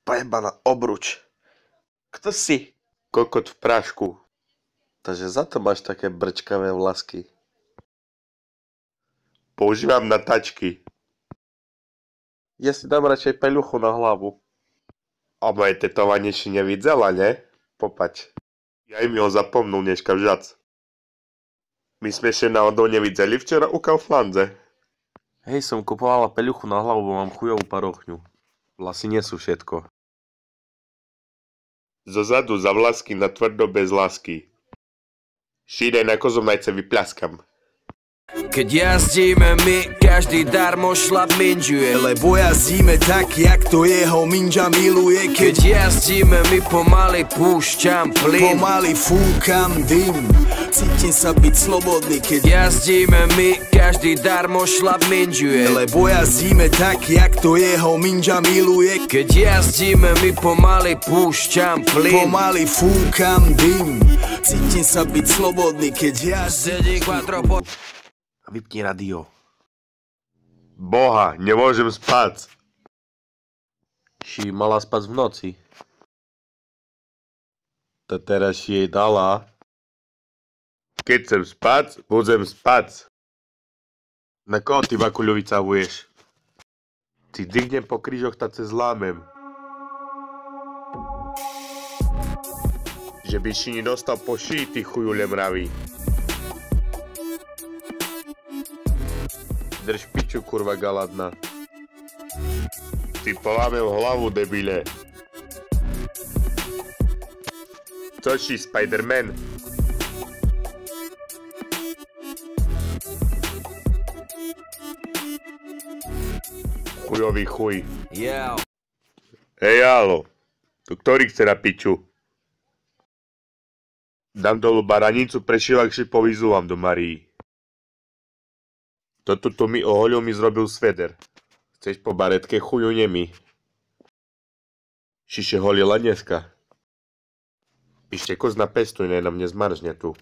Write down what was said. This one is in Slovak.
Pojebaná obruč. Kto si? Kokot v prášku. Takže za to máš také brčkavé vlasky. Používam na tačky. Ja si dám radšej peľuchu na hlavu. A moje tetovanie si nevidela, ne? Popač. Ja mi ho zapomnul dneska vžac. My sme sa náhodou nevideli včera u Kauflande. Hej, som kupovala peľuchu na hlavu, bo mám chujovú parochňu. Vlasy nie sú všetko. Zozadu za vlasky na tvrdo bez lásky. Šídaj na kozomajce vypľaskam. Keď jazdíme my, každý darmo šlap minžuje. Lebo jazdíme tak, jak to jeho minža miluje. Keď jazdíme my, pomaly púšťam plyn. Pomaly fúkam dym, cítim sa byť slobodný. Keď jazdíme my, každý darmo šlap minžuje. Lebo jazdíme tak, jak to jeho minža miluje. Keď jazdíme my, pomaly púšťam plyn. Pomaly fúkam dym, cítim sa byť slobodný. Keď sedí quattro. Vypni radio. Boha, nemôžem spať. Ši mala spať v noci. To teraz si jej dala. Keď chcem spať, budem spať. Na koho ty vakuľovica vuješ? Ty dygnem po krížoch, tak se zlámem. Že by si nedostal po šíji, ty chujule mravý. Drž piču, kurva galadna. Ty polámem hlavu, debile. Co si, Spider-Man? Chujový chuj. Yeah. Hej, álo. Tu ktorý chce na piču? Dám dolu baranicu, prešivak si povyzúvam do Marii. Toto tu mi ohoľou mi zrobil sveder. Chceš po baretke, chuju nemi? Šiše holila dneska. Ešte koz na pestu, ne na mne zmarzne tu.